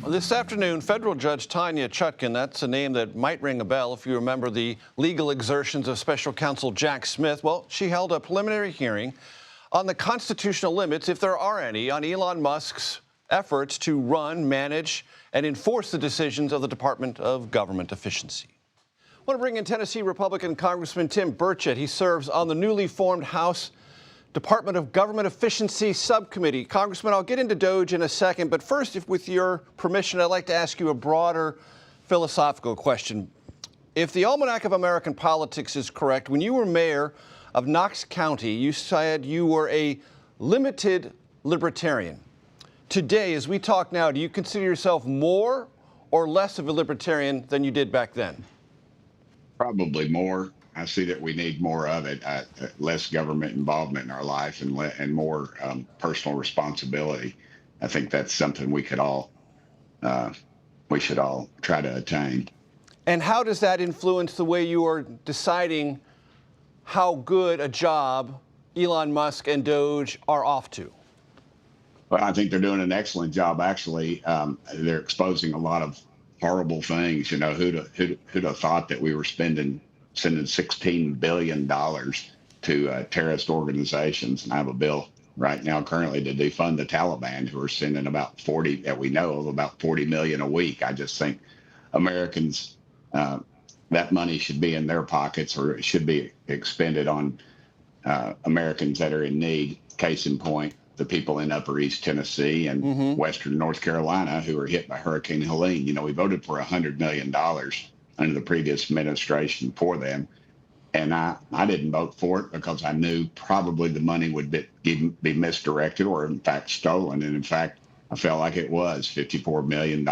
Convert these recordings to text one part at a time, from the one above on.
This afternoon, federal judge Tanya Chutkan, that's a name that might ring a bell if you remember the legal exertions of special counsel Jack Smith. Well, she held a preliminary hearing on the constitutional limits, if there are any, on Elon Musk's efforts to run, manage, and enforce the decisions of the Department of Government Efficiency. I want to bring in Tennessee Republican Congressman Tim Burchett. He serves on the newly formed House Department of Government Efficiency subcommittee. Congressman, I'll get into DOGE in a second, but first, if with your permission, I'd like to ask you a broader philosophical question. If the Almanac of American Politics is correct, when you were mayor of Knox County, you said you were a limited libertarian. Today, as we talk now, do you consider yourself more or less of a libertarian than you did back then? Probably more. I see that we need more of it, less government involvement in our life and more personal responsibility. I think that's something we should all try to attain. And how does that influence the way you are deciding how good a job Elon Musk and DOGE are off to? Well, I think they're doing an excellent job, actually. They're exposing a lot of horrible things. You know, who'd have thought that we were sending $16 billion to terrorist organizations? And I have a bill right now currently to defund the Taliban, who are sending about 40, that we know of, about 40 million a week. I just think Americans, that money should be in their pockets, or it should be expended on Americans that are in need. Case in point, the people in Upper East Tennessee and Western North Carolina who were hit by Hurricane Helene. You know, we voted for $100 million under the previous administration for them. And I didn't vote for it because I knew probably the money would be misdirected or, in fact, stolen. And, in fact, I felt like it was $54 million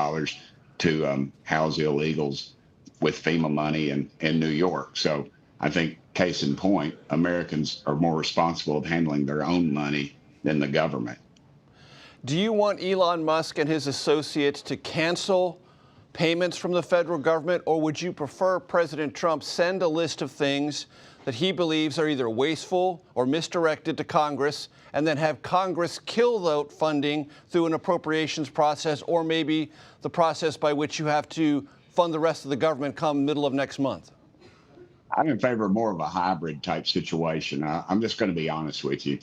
to house illegals with FEMA money in New York. So I think, case in point, Americans are more responsible of handling their own money than the government. Do you want Elon Musk and his associates to cancel payments from the federal government, or would you prefer President Trump send a list of things that he believes are either wasteful or misdirected to Congress, and then have Congress kill that funding through an appropriations process, or maybe the process by which you have to fund the rest of the government come middle of next month? I'm in favor of more of a hybrid type situation. I'm just going to be honest with you.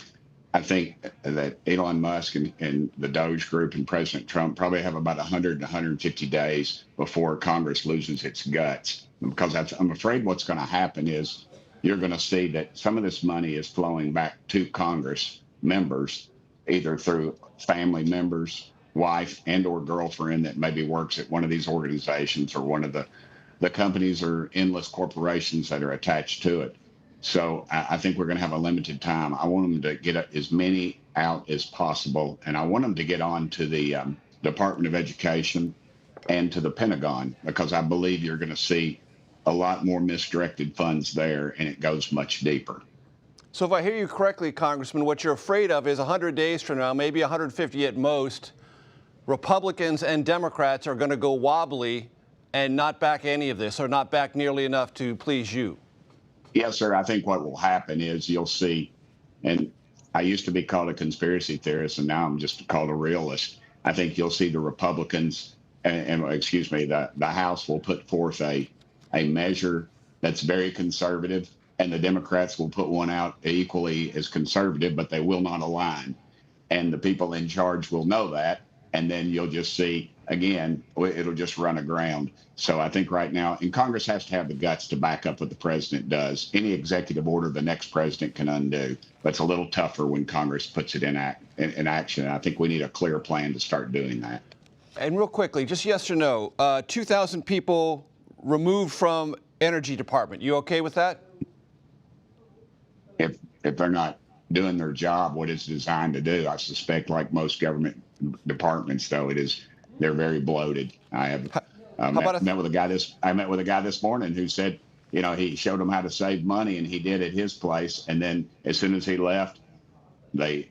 I think that Elon Musk and the DOGE group and President Trump probably have about 100 to 150 days before Congress loses its guts. Because I'm afraid what's going to happen is you're going to see that some of this money is flowing back to Congress members, either through family members, wife and or girlfriend that maybe works at one of these organizations or one of the companies or endless corporations that are attached to it. So I think we're going to have a limited time. I want them to get as many out as possible, and I want them to get on to the Department of Education and to the Pentagon, because I believe you're going to see a lot more misdirected funds there, and it goes much deeper. So if I hear you correctly, Congressman, what you're afraid of is 100 days from now, maybe 150 at most, Republicans and Democrats are going to go wobbly and not back any of this, or not back nearly enough to please you. Yes, sir. I think what will happen is you'll see, and I used to be called a conspiracy theorist, and now I'm just called a realist. I think you'll see the Republicans, the House will put forth a measure that's very conservative, and the Democrats will put one out equally as conservative, but they will not align. And the people in charge will know that, and then you'll just see, again, it'll just run aground. So I think right now, and Congress has to have the guts to back up what the president does. Any executive order the next president can undo, but it's a little tougher when Congress puts it in action. I think we need a clear plan to start doing that. And real quickly, just yes or no, 2,000 people removed from Energy Department. You okay with that? If they're not doing their job, what it's designed to do, I suspect, like most government departments, though, they're very bloated. I met with a guy this morning who said, you know, he showed them how to save money, and he did at his place. And then as soon as he left, they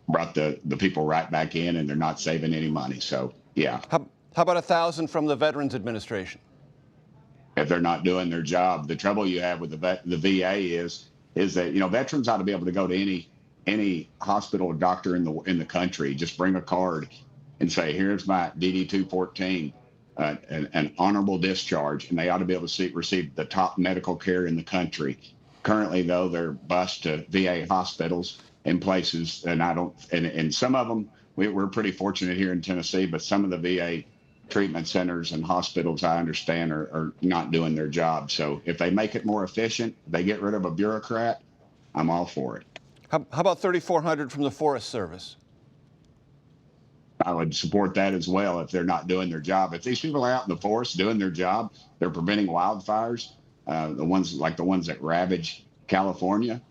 brought the people right back in, and they're not saving any money. So, yeah. How about 1,000 from the Veterans Administration? If they're not doing their job, the trouble you have with the VA is that, you know, veterans ought to be able to go to any hospital or doctor in the country. Just bring a card and say, here's my DD 214, an honorable discharge, and they ought to be able to receive the top medical care in the country. Currently, though, they're bused to VA hospitals in places, and and some of them, we're pretty fortunate here in Tennessee, but some of the VA treatment centers and hospitals, I understand, are not doing their job. So if they make it more efficient, they get rid of a bureaucrat, I'm all for it. How about 3,400 from the Forest Service? I would support that as well if they're not doing their job. If these people are out in the forest doing their job, they're preventing wildfires, the ones that ravage California,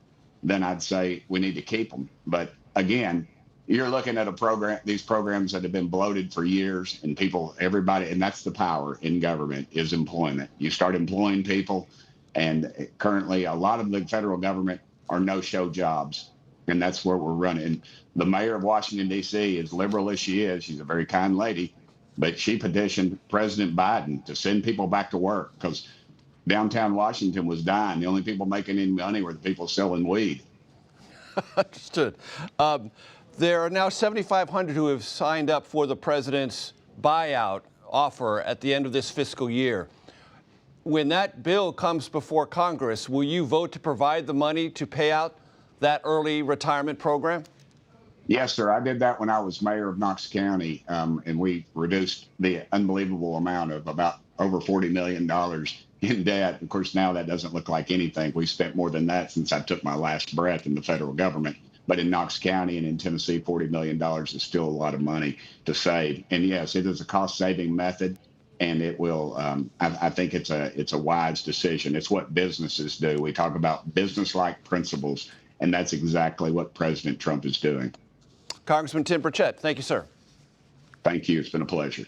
then I'd say we need to keep them. But again, you're looking at these programs that have been bloated for years, and everybody, and that's the power in government, is employment. You start employing people, and currently a lot of the federal government are no-show jobs, and that's where we're running. The mayor of Washington, D.C., as liberal as she is, she's a very kind lady, but she petitioned President Biden to send people back to work because downtown Washington was dying. The only people making any money were the people selling weed. Understood. There are now 7,500 who have signed up for the president's buyout offer at the end of this fiscal year. When that bill comes before Congress, will you vote to provide the money to pay out that early retirement program? Yes, sir. I did that when I was mayor of Knox County, and we reduced the unbelievable amount of about over $40 million in debt. Of course, now that doesn't look like anything. We spent more than that since I took my last breath in the federal government. But in Knox County and in Tennessee, $40 million is still a lot of money to save. And yes, it is a cost-saving method, and it will. I think it's a wise decision. It's what businesses do. We talk about business-like principles, and that's exactly what President Trump is doing. Congressman Tim Burchett, thank you, sir. Thank you. It's been a pleasure.